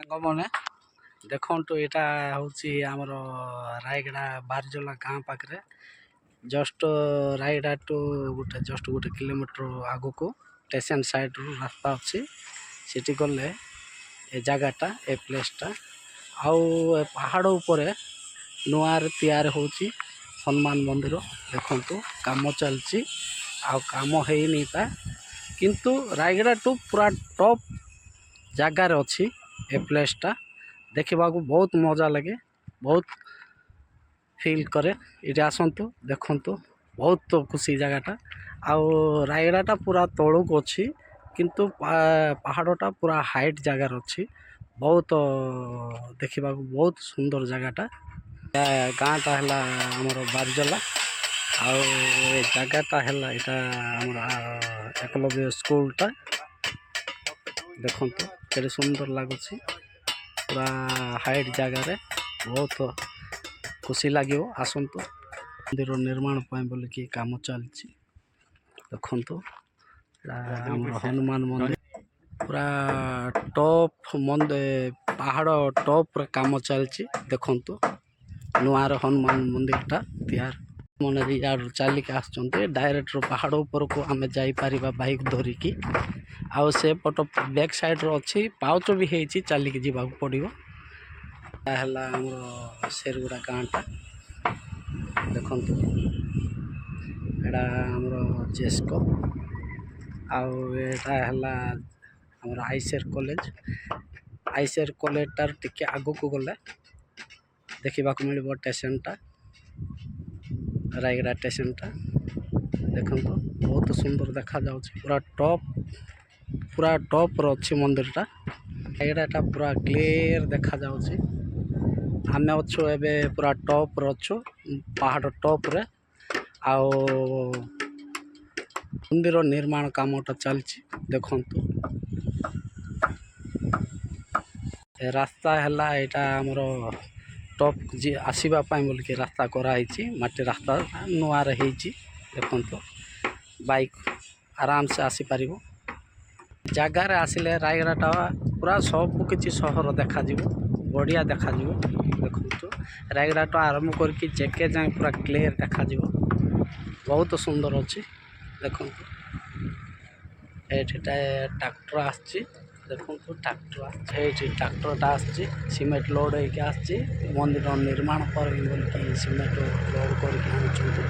ସାଙ୍ଗମାନେ ଦେଖନ୍ତୁ ଏଇଟା ହେଉଛି ଆମର ରାୟଗଡ଼ା ବାରଜଲା ଗାଁ ପାଖରେ ଜଷ୍ଟ ରାୟଗଡ଼ାଠୁ ଗୋଟେ କିଲୋମିଟର ଆଗକୁ ଷ୍ଟେସନ ସାଇଡ଼ରୁ ରାସ୍ତା ଅଛି। ସେଠି ଗଲେ ଏ ଜାଗାଟା ଏ ପ୍ଲେସ୍ଟା ଆଉ ଏ ପାହାଡ଼ ଉପରେ ନୂଆରେ ତିଆରି ହେଉଛି ହନୁମାନ ମନ୍ଦିର। ଦେଖନ୍ତୁ କାମ ଚାଲିଛି ଆଉ କାମ ହେଇନି ତା କିନ୍ତୁ ରାୟଗଡ଼ାଠୁ ପୁରା ଟପ୍ ଜାଗାରେ ଅଛି ଏ ପ୍ଲେସ୍ଟା। ଦେଖିବାକୁ ବହୁତ ମଜା ଲାଗେ, ବହୁତ ଫିଲ୍ କରେ। ଏଠି ଆସନ୍ତୁ ଦେଖନ୍ତୁ, ବହୁତ ଖୁସି ଜାଗାଟା। ଆଉ ରାୟଗଡ଼ାଟା ପୁରା ତଳକୁ ଅଛି କିନ୍ତୁ ପାହାଡ଼ଟା ପୁରା ହାଇଟ୍ ଜାଗାରେ ଅଛି। ବହୁତ ଦେଖିବାକୁ ବହୁତ ସୁନ୍ଦର ଜାଗାଟା। ଗାଁଟା ହେଲା ଆମର ବାରଜଲା ଆଉ ଏ ଜାଗାଟା ହେଲା ଏଇଟା ଆମର ଏକଲବ୍ୟ ସ୍କୁଲଟା। ଦେଖନ୍ତୁ କେତେ ସୁନ୍ଦର ଲାଗୁଛି, ପୁରା ହାଇଟ୍ ଜାଗାରେ ବହୁତ ଖୁସି ଲାଗିବ। ଆସନ୍ତୁ, ମନ୍ଦିର ନିର୍ମାଣ ପାଇଁ ବୋଲିକି କାମ ଚାଲିଛି। ଦେଖନ୍ତୁ ଆମର ହନୁମାନ ମନ୍ଦିର ପୁରା ଟପ୍ ପାହାଡ଼ ଟପ୍ରେ କାମ ଚାଲିଛି। ଦେଖନ୍ତୁ ନୂଆର ହନୁମାନ ମନ୍ଦିରଟା ତିଆରି। ମନେ ଇଆଡ଼ୁ ଚାଲିକି ଆସୁଛନ୍ତି ଡାଇରେକ୍ଟର ପାହାଡ଼ ଉପରକୁ ଆମେ ଯାଇପାରିବା ବାଇକ୍ ଧରିକି। ଆଉ ସେପଟ ବ୍ୟାକ୍ ସାଇଡ଼୍ର ଅଛି ପାଉଚ ବି ହେଇଛି, ଚାଲିକି ଯିବାକୁ ପଡ଼ିବ। ଏହା ହେଲା ଆମର ଶେରଗୁଡ଼ା ଗାଁଟା। ଦେଖନ୍ତୁ ଏଇଟା ଆମର ଜେସ୍କୋ ଆଉ ଏଇଟା ହେଲା ଆମର ଆଇସେର କଲେଜ। ଆଇସେର କଲେଜଟାର ଟିକେ ଆଗକୁ ଗଲେ ଦେଖିବାକୁ ମିଳିବ ଷ୍ଟେସନଟା, ରାୟଗଡ଼ା ଷ୍ଟେସନଟା। ଦେଖନ୍ତୁ ବହୁତ ସୁନ୍ଦର ଦେଖାଯାଉଛି, ପୁରା ଟପ୍ର ଅଛି ମନ୍ଦିରଟା। ରାୟଗଡ଼ାଟା ପୁରା କ୍ଲିଅର ଦେଖାଯାଉଛି। ଆମେ ଅଛୁ ଏବେ ପୁରା ଟପ୍ରେ ଅଛୁ, ପାହାଡ଼ ଟପ୍ରେ। ଆଉ ମନ୍ଦିର ନିର୍ମାଣ କାମଟା ଚାଲିଛି। ଦେଖନ୍ତୁ ଏ ରାସ୍ତା ହେଲା ଏଇଟା ଆମର ଟପ୍ ଆସିବା ପାଇଁ ବୋଲିକି ରାସ୍ତା କରାହେଇଛି। ମାଟି ରାସ୍ତା ନୂଆରେ ହେଇଛି। ଦେଖନ୍ତୁ ବାଇକ୍ ଆରାମସେ ଆସିପାରିବ। ଜାଗାରେ ଆସିଲେ ରାୟଗଡ଼ାଟା ପୁରା ସବୁ କିଛି ସହର ଦେଖାଯିବ, ବଢ଼ିଆ ଦେଖାଯିବ। ଦେଖନ୍ତୁ ରାୟଗଡ଼ାଠୁ ଆରମ୍ଭ କରିକି ଜେକେ ଯାଏଁ ପୁରା କ୍ଲିଅର ଦେଖାଯିବ, ବହୁତ ସୁନ୍ଦର ଅଛି। ଦେଖନ୍ତୁ ଏଇଠିଟା ଟ୍ରାକ୍ଟର ଆସିଛି। ଦେଖନ୍ତୁ ଟ୍ରାକ୍ଟର ଆସିଛି, ଏଇଠି ଟ୍ରାକ୍ଟରଟା ଆସିଛି, ସିମେଣ୍ଟ ଲୋଡ଼ ହେଇକି ଆସିଛି। ମନ୍ଦିର ନିର୍ମାଣ କରିବି ବୋଲିକି ସିମେଣ୍ଟ ଲୋଡ଼ କରିକି ଆଣୁଛନ୍ତି।